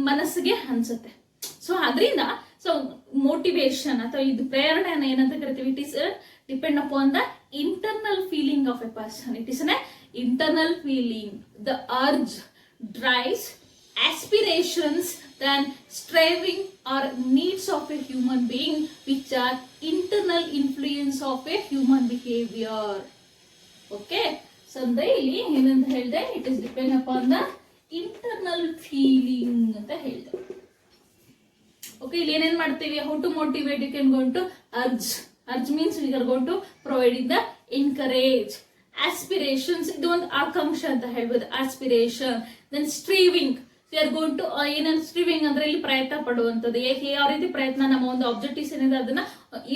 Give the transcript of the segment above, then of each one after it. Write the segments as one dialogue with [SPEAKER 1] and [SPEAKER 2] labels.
[SPEAKER 1] ಮನಸ್ಸಿಗೆ ಅನ್ಸುತ್ತೆ. ಸೊ ಅದರಿಂದ ಸೊ ಮೋಟಿವೇಶನ್ ಅಥವಾ ಇದು ಪ್ರೇರಣೆಯನ್ನು ಏನಂತ ಕರಿತೀವಿ, it is depend upon the internal feeling of A person. It is an internal feeling. The urge drives aspirations than striving or needs of a human being, which are internal influence of a human behavior. Okay, so ಅಂದ್ರೆ ಇಲ್ಲಿ ಏನಂತ ಹೇಳಿದೆ, it is depend upon the internal feeling ಅಂತ ಹೇಳಿದೆ. Okay, ಇಲ್ಲಿ ಏನೇನ್ ಮಾಡ್ತೀವಿ, how to motivate, you can going to urge means we are going to providing the encourage. Aspirations, ಇದು ಒಂದು ಆಕಾಂಕ್ಷೆ ಅಂತ ಹೇಳ್ಬೋದು, aspiration. Then striving, we are going to ಏನಂತ ಸ್ಟ್ರೀವಿಂಗ್ ಅಂದ್ರೆ ಇಲ್ಲಿ ಪ್ರಯತ್ನ ಪಡುವಂಥದ್ದು. ಯಾವ ರೀತಿ ಪ್ರಯತ್ನ, ನಮ್ಮ ಒಂದು ಆಬ್ಜೆಕ್ಟಿವ್ಸ್ ಏನಿದೆ ಅದನ್ನ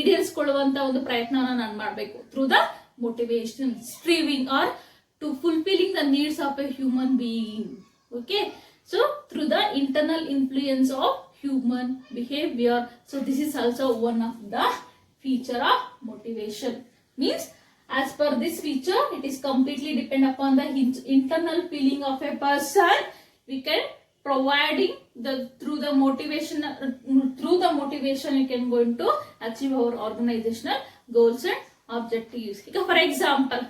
[SPEAKER 1] ಈಡೇರಿಸಿಕೊಳ್ಳುವಂತ ಒಂದು ಪ್ರಯತ್ನವನ್ನ ನಾನು ಮಾಡಬೇಕು through the motivation. Striving or to fulfilling the needs of a human being. Okay, so through the internal influence of human behavior. So this is also one of the feature of motivation. Means as per this feature, it is completely depend upon the internal feeling of a person. We can providing the through the motivation you can going to achieve our organizational goals and objectives. For example,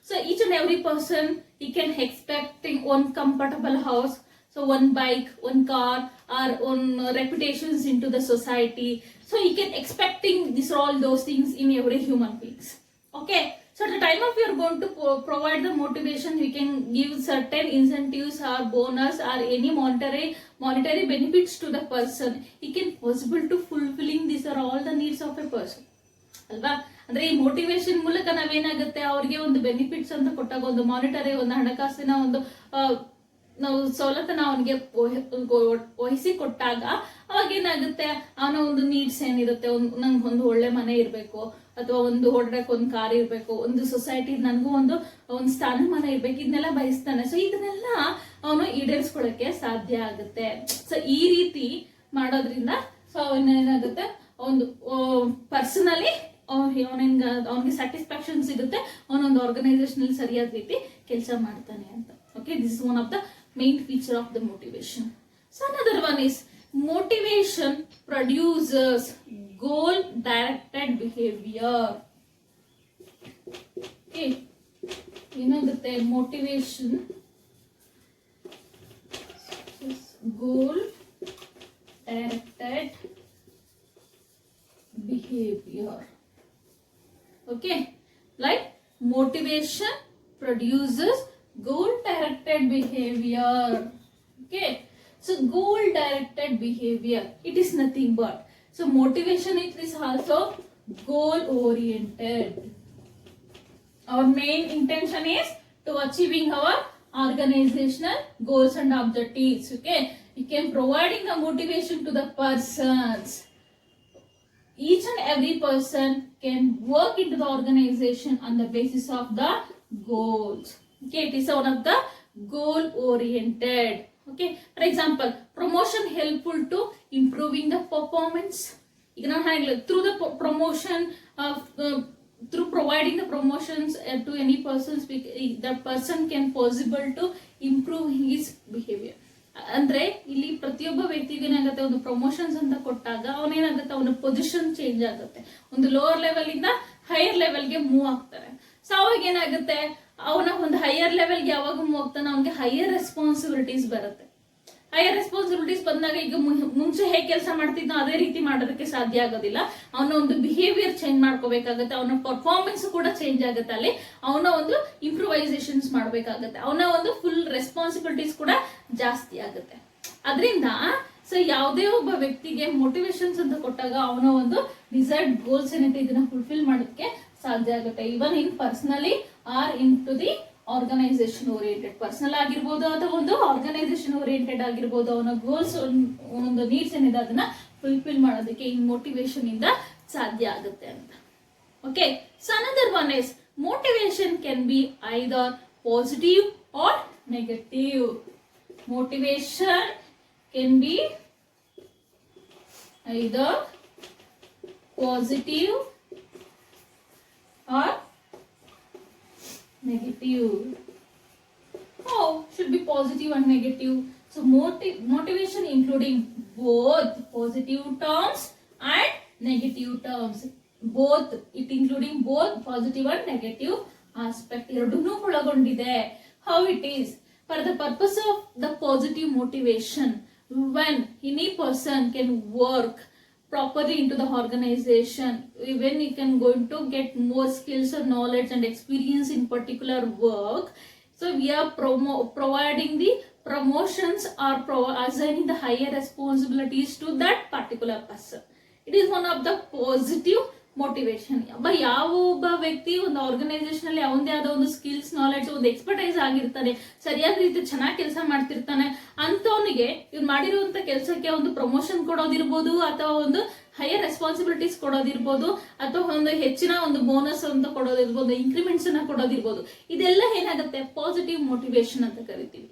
[SPEAKER 1] so each and every person, he can expecting one comfortable house, so one bike, one car, or one reputations into the society. So he can expecting this all those things in every human beings. Okay, so at the time of you are going to provide the motivation, we can give certain incentives or bonus or any monetary benefits to the person. He can possible to fulfilling these are all the needs of a person. ಅಲ್ವಾ? ಅಂದ್ರೆ ಈ motivation ಮೂಲಕ ನಾವೇನಾಗುತ್ತೆ, ಅವ್ರಿಗೆ ಒಂದು benefits ಅಂತ ಕೊಟ್ಟಾಗ, ಒಂದು monetary, ಒಂದು ಹಣಕಾಸಿನ ಒಂದು ನಾವು ಸವಲತ್ತನ್ನ ಅವನಿಗೆ ವಹಿಸಿ ಕೊಟ್ಟಾಗ ಅವಾಗ ಏನಾಗುತ್ತೆ, ಅವನ ಒಂದು ನೀಡ್ಸ್ ಏನಿರುತ್ತೆ, ನಂಗೆ ಒಂದು ಒಳ್ಳೆ ಮನೆ ಇರಬೇಕು, ಅಥವಾ ಒಂದು ಓಡಾಡಕ್ಕೆ ಒಂದು ಕಾರ್ ಇರಬೇಕು, ಒಂದು ಸೊಸೈಟಿ ನನಗೂ ಒಂದು ಸ್ಥಾನಮಾನ ಇರ್ಬೇಕು, ಇದನ್ನೆಲ್ಲ ಬಯಸ್ತಾನೆ. ಸೊ ಇದನ್ನೆಲ್ಲ ಅವನು ಈಡೇರಿಸ್ಕೊಳ್ಳಕ್ಕೆ ಸಾಧ್ಯ ಆಗುತ್ತೆ. ಸೊ ಈ ರೀತಿ ಮಾಡೋದ್ರಿಂದ ಸೊ ಅವನೇನಾಗುತ್ತೆ, ಒಂದು ಪರ್ಸನಲಿ ಅವನಿಗೆ ಸ್ಯಾಟಿಸ್ಫ್ಯಾಕ್ಷನ್ ಸಿಗುತ್ತೆ, ಅವನೊಂದು ಆರ್ಗನೈಸೇಷನ್ ಅಲ್ಲಿ ಸರಿಯಾದ ರೀತಿ ಕೆಲಸ ಮಾಡ್ತಾನೆ ಅಂತ. Okay, this is one of the main feature of the motivation. So another one is motivation produces goal directed behavior. Okay, ಏನಾಗುತ್ತೆ, motivation goal directed behavior. Okay, like motivation produces goal directed behavior. Okay, so goal directed behavior, it is nothing but, so motivation it is also goal oriented. Our main intention is to achieving our organizational goals and objectives. Okay, you can providing the motivation to the persons. Each and every person can work into the organization on the basis of the goals. Okay, it is one of the goal oriented. Okay, for example, promotion helpful to improving the performance. You can handle through the promotion of through providing the promotions to any persons, the person can possible to improve his behavior. ಅಂದ್ರೆ ಇಲ್ಲಿ ಪ್ರತಿಯೊಬ್ಬ ವ್ಯಕ್ತಿಗೆ ಏನಾಗುತ್ತೆ, ಒಂದು promotions ಅಂತ ಕೊಟ್ಟಾಗ ಅವನೇನಾಗುತ್ತೆ, ಅವನ position change ಆಗುತ್ತೆ, ಒಂದು ಲೋವರ್ ಲೆವೆಲ್ ಇಂದ ಹೈಯರ್ ಲೆವೆಲ್ಗೆ ಮೂವ್ ಆಗ್ತಾರೆ. ಸೊ ಅವಾಗ ಏನಾಗುತ್ತೆ, ಅವನ ಒಂದು ಹೈಯರ್ ಲೆವೆಲ್ಗೆ ಯಾವಾಗ ಮೂವ್ ಆಗ್ತಾನೆ, ಅವನಿಗೆ ಹೈಯರ್ ರೆಸ್ಪಾನ್ಸಿಬಿಲಿಟೀಸ್ ಬರುತ್ತೆ. ಹೈಯರ್ ರೆಸ್ಪಾನ್ಸಿಬಿಲಿಟೀಸ್ ಬಂದಾಗ ಈಗ ಮುಂಚೆ ಹೇಗೆ ಕೆಲಸ ಮಾಡ್ತಿದ್ನೋ ಅದೇ ರೀತಿ ಮಾಡೋದಕ್ಕೆ ಸಾಧ್ಯ ಆಗೋದಿಲ್ಲ. ಅವನ ಒಂದು ಬಿಹೇವಿಯರ್ ಚೇಂಜ್ ಮಾಡ್ಕೋಬೇಕಾಗತ್ತೆ, ಅವನ ಪರ್ಫಾರ್ಮೆನ್ಸ್ ಕೂಡ ಚೇಂಜ್ ಆಗುತ್ತೆ, ಅಲ್ಲಿ ಅವನ ಒಂದು ಇಂಪ್ರೂವೈಸೇಷನ್ಸ್ ಮಾಡ್ಬೇಕಾಗತ್ತೆ, ಅವನ ಒಂದು ಫುಲ್ ರೆಸ್ಪಾನ್ಸಿಬಿಲಿಟೀಸ್ ಕೂಡ ಜಾಸ್ತಿ ಆಗುತ್ತೆ. ಅದರಿಂದ ಸೊ ಯಾವುದೇ ಒಬ್ಬ ವ್ಯಕ್ತಿಗೆ ಮೋಟಿವೇಶನ್ಸ್ ಅಂತ ಕೊಟ್ಟಾಗ ಅವನ ಒಂದು ಡಿಸೈರ್ಡ್ ಗೋಲ್ಸ್ ಏನಿದೆ ಇದನ್ನ ಫುಲ್ಫಿಲ್ ಮಾಡೋದಕ್ಕೆ ಸಾಧ್ಯ ಆಗುತ್ತೆ. Even in personally or into the organisation oriented, personal ಆಗಿರ್ಬೋದು ಅಥವಾ ಒಂದು ಆರ್ಗನೈಸೇಷನ್ ಓರಿಯೆಂಟೆಡ್ ಆಗಿರ್ಬೋದು, ಅವನ ಗೋಲ್ಸ್ ಒಂದು ನೀಡ್ಸ್ ಏನಿದೆ ಅದನ್ನ ಫುಲ್ಫಿಲ್ ಮಾಡೋದಕ್ಕೆ ಈ ಮೋಟಿವೇಶನ್ ಇಂದ ಸಾಧ್ಯ ಆಗುತ್ತೆ ಅಂತ. Okay, so another one is motivation can be either positive or negative. Motivation can be either positive or negative. How should be positive and negative? So motivation including both positive terms and negative terms. Both, it including both positive and negative aspect. ಎರಡನ್ನೂ ಒಳಗೊಂಡಿದೆ. How it is? For the purpose of the positive motivation, when any person can work properly into the organization, when he can going to get more skills or knowledge and experience in particular work, so we are providing the promotions or assigning the higher responsibilities to that particular person. It is one of the positive motivation. ಯಾವ ಒಬ್ಬ ವ್ಯಕ್ತಿ ಒಂದು organisation ಅಲ್ಲಿ ಅವನದೇ ಆದ ಒಂದು skills knowledge ಒಂದು expertise ಆಗಿರ್ತಾನೆ, ಸರಿಯಾದ ರೀತಿ ಚೆನ್ನಾಗಿ ಕೆಲಸ ಮಾಡ್ತಿರ್ತಾನೆ, ಅಂತವನಿಗೆ ಇವ್ರು ಮಾಡಿರುವಂತ ಕೆಲಸಕ್ಕೆ ಒಂದು ಪ್ರಮೋಷನ್ ಕೊಡೋದಿರ್ಬೋದು, ಅಥವಾ ಒಂದು ಹೈಯರ್ ರೆಸ್ಪಾನ್ಸಿಬಿಲಿಟೀಸ್ ಕೊಡೋದಿರ್ಬೋದು, ಅಥವಾ ಒಂದು ಹೆಚ್ಚಿನ ಒಂದು ಬೋನಸ್ ಅಂತ ಕೊಡೋದಿರ್ಬೋದು, ಇನ್ಕ್ರಿಮೆಂಟ್ಸ್ ಅನ್ನ ಕೊಡೋದಿರ್ಬೋದು. ಇದೆಲ್ಲ ಏನಾಗುತ್ತೆ? ಪಾಸಿಟಿವ್ ಮೋಟಿವೇಶನ್ ಅಂತ ಕರಿತೀವಿ.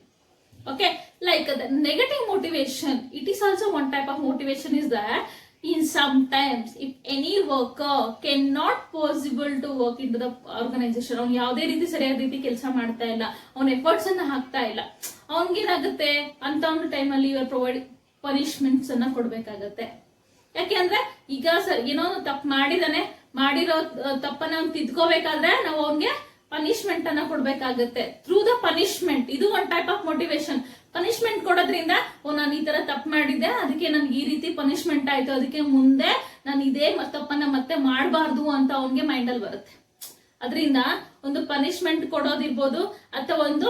[SPEAKER 1] Okay, like the negative motivation, it is also one type of motivation is that in sometimes if any worker cannot possible to work into the organization, ಅವ್ನು ಯಾವುದೇ ರೀತಿ ಸರಿಯಾದ ರೀತಿ ಕೆಲಸ ಮಾಡ್ತಾ ಇಲ್ಲ, ಅವನ ಎಫರ್ಟ್ಸ್ ಅನ್ನ ಹಾಕ್ತಾ ಇಲ್ಲ, ಅವನಿಗೇನಾಗುತ್ತೆ ಅಂತ ಒಂದು ಟೈಮಲ್ಲಿ ಇವರು ಪ್ರೊವೈಡ್ ಪನಿಷ್ಮೆಂಟ್ಸ್ ಅನ್ನ ಕೊಡ್ಬೇಕಾಗತ್ತೆ. ಯಾಕೆಂದ್ರೆ ಈಗ ಸರ್ ಏನೋ ತಪ್ಪು ಮಾಡಿದಾನೆ, ಮಾಡಿರೋ ತಪ್ಪನ್ನ ಅವ್ನು ತಿದ್ಕೋಬೇಕಾದ್ರೆ ನಾವು ಅವನ್ಗೆ ಪನಿಷ್ಮೆಂಟ್ ಅನ್ನ ಕೊಡ್ಬೇಕಾಗತ್ತೆ. ಥ್ರೂ ದ ಪನಿಷ್ಮೆಂಟ್, ಇದು ಒಂದ್ ಟೈಪ್ ಆಫ್ ಮೋಟಿವೇಶನ್. ಪನಿಷ್ಮೆಂಟ್ ಕೊಡೋದ್ರಿಂದ ನಾನು ಈ ತರ ತಪ್ಪು ಮಾಡಿದ್ದೆ, ಅದಕ್ಕೆ ನನ್ಗೆ ಈ ರೀತಿ ಪನಿಷ್ಮೆಂಟ್ ಆಯ್ತು, ಅದಕ್ಕೆ ಮುಂದೆ ನಾನು ಇದೇ ತಪ್ಪನ್ನ ಮತ್ತೆ ಮಾಡಬಾರ್ದು ಅಂತ ಅವನ್ಗೆ ಮೈಂಡ್ ಅಲ್ಲಿ ಬರುತ್ತೆ. ಅದರಿಂದ ಒಂದು ಪನಿಷ್ಮೆಂಟ್ ಕೊಡೋದಿರ್ಬೋದು, ಅಥವಾ ಒಂದು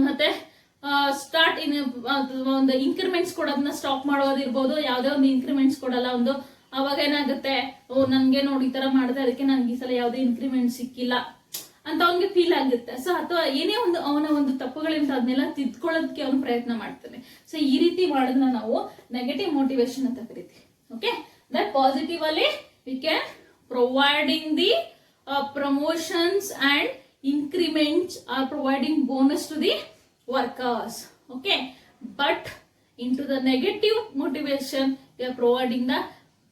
[SPEAKER 1] ಮತ್ತೆ ಸ್ಟಾರ್ಟ್ ಒಂದು ಇನ್ಕ್ರಿಮೆಂಟ್ಸ್ ಕೊಡೋದನ್ನ ಸ್ಟಾಪ್ ಮಾಡೋದಿರ್ಬೋದು. ಯಾವುದೇ ಒಂದು ಇನ್ಕ್ರಿಮೆಂಟ್ಸ್ ಕೊಡಲ್ಲ ಒಂದು, ಅವಾಗ ಏನಾಗುತ್ತೆ, ನನ್ಗೆ ನೋಡಿ ಈ ತರ ಮಾಡಿದೆ, ಅದಕ್ಕೆ ನನ್ಗೆ ಈ ಸಲ ಯಾವುದೇ ಇನ್ಕ್ರಿಮೆಂಟ್ ಸಿಕ್ಕಿಲ್ಲ ಅಂತ ಅವನಿಗೆ ಫೀಲ್ ಆಗುತ್ತೆ. ಸೊ ಅಥವಾ ಏನೇ ಒಂದು ಅವನ ಒಂದು ತಪ್ಪುಗಳಿಂದ ಅದನ್ನೆಲ್ಲ ತಿದ್ಕೊಳ್ಳೋದಕ್ಕೆ ಅವನು ಪ್ರಯತ್ನ ಮಾಡ್ತಾನೆ. ಸೊ ಈ ರೀತಿ ಮಾಡೋದನ್ನ ನಾವು ನೆಗೆಟಿವ್ ಮೋಟಿವೇಶನ್ ಅಂತ ಕರಿತೀವಿ. ಓಕೆ, ದಟ್ ಪಾಸಿಟಿವ್ ಅಲ್ಲಿ we can providing the promotions and increments are providing bonus to the workers. Okay, but into the negative motivation we are providing the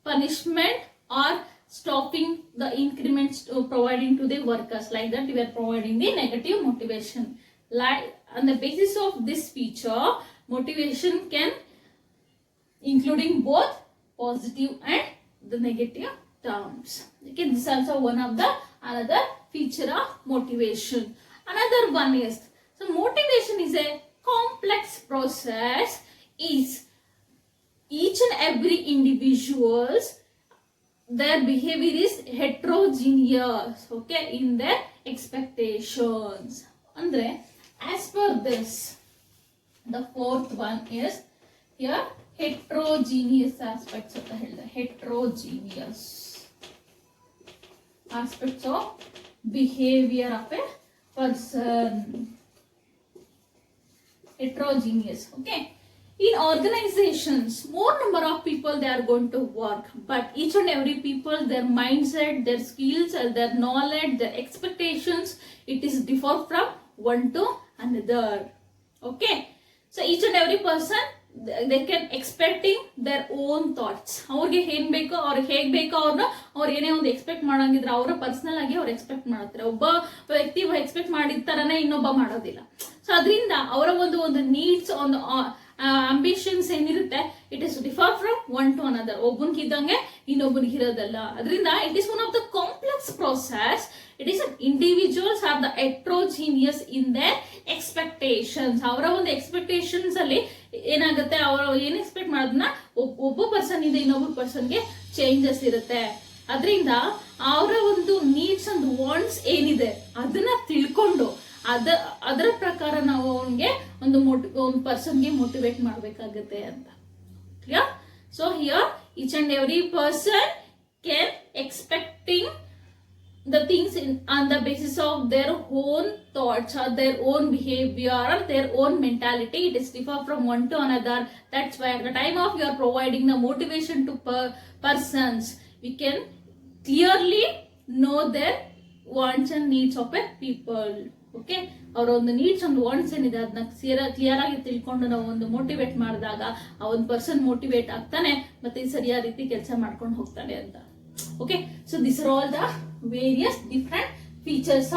[SPEAKER 1] punishment or stopping the increments to providing to the workers. Like that we are providing the negative motivation. Like on the basis of this feature, motivation can including both positive and the negative terms. Okay, this is also one of the another feature of motivation. Another one is, so motivation is a complex process. Is each and every individuals, their behavior is heterogeneous, okay, in their expectations. Andre, as per this, the fourth one is here heterogeneous aspects of the heterogeneous aspects of behavior of a person. Heterogeneous. Okay, in organizations more number of people they are going to work, but each and every people, their mindset, their skills and their knowledge, their expectations, it is differ from one to another. Okay, so each and every person they can expecting their own thoughts. ಅವ್ರಿಗೆ ಏನ್ ಬೇಕೋ, ಅವ್ರಿಗೆ ಹೇಗ್ ಬೇಕೋ ಅವ್ರು ಏನೇ ಒಂದು expect ಮಾಡಂಗಿದ್ರೆ ಅವರ ಪರ್ಸನಲ್ ಆಗಿ ಅವ್ರು ಎಕ್ಸ್ಪೆಕ್ಟ್ ಮಾಡ್ತಾರೆ. ಒಬ್ಬ ವ್ಯಕ್ತಿ ಎಕ್ಸ್ಪೆಕ್ಟ್ ಮಾಡಿದ ತರನೇ ಇನ್ನೊಬ್ಬ ಮಾಡೋದಿಲ್ಲ. ಸೊ ಅದರಿಂದ ಅವರ ಒಂದು ನೀಡ್ಸ್, ಒಂದು ಅಂಬಿಷನ್ಸ್ ಏನಿರುತ್ತೆ, it is differ from one to another. ಒಬ್ಬನಿಗೆ ಇದ್ದಂಗೆ ಇನ್ನೊಬ್ಬನಿಗೆ ಇರೋದಲ್ಲ. ಅದರಿಂದ it is one of the complex process. It is individuals are the heterogeneous in their expectations. ಅವರ ಒಂದು ಎಕ್ಸ್ಪೆಕ್ಟೇಷನ್ಸ್ ಅಲ್ಲಿ ಏನಾಗುತ್ತೆ, ಅವರು ಏನ್ ಎಕ್ಸ್ಪೆಕ್ಟ್ ಮಾಡೋದನ್ನ ಒಬ್ಬ ಪರ್ಸನ್ ಇಂದ ಇನ್ನೊಬ್ಬ ಪರ್ಸನ್ಗೆ ಚೇಂಜಸ್ ಇರುತ್ತೆ. ಅದರಿಂದ ಅವರ ಒಂದು ನೀಡ್ಸ್ ಅಂಡ್ ವಾಂಟ್ಸ್ ಏನಿದೆ ಅದನ್ನ ತಿಳ್ಕೊಂಡು ಅದರ ಪ್ರಕಾರ ನಾವು ಅವನಿಗೆ ಒಂದು ಪರ್ಸನ್ಗೆ ಮೋಟಿವೇಟ್ ಮಾಡಬೇಕಾಗುತ್ತೆ ಅಂತ. Clear? So here each and every person can expecting the things on the basis of their own thoughts or their own behavior or their own mentality. It is differ from one to another. That's why at the time of you are providing the motivation to persons, we can clearly know their wants and needs of a people. Okay, ಅವರ ಒಂದು needs ಒಂದು wants ಏನಿದೆ ಅದನ್ನ clear ಆಗಿ ತಿಳ್ಕೊಂಡು ನಾವು ಒಂದು motivate ಮಾಡಿದಾಗ ಆ ಒಂದು ಪರ್ಸನ್ ಮೋಟಿವೇಟ್ ಆಗ್ತಾನೆ, ಮತ್ತೆ ಸರಿಯಾದ ರೀತಿ ಕೆಲಸ ಮಾಡ್ಕೊಂಡು ಹೋಗ್ತಾನೆ ಅಂತ. Okay, so these are all the various different features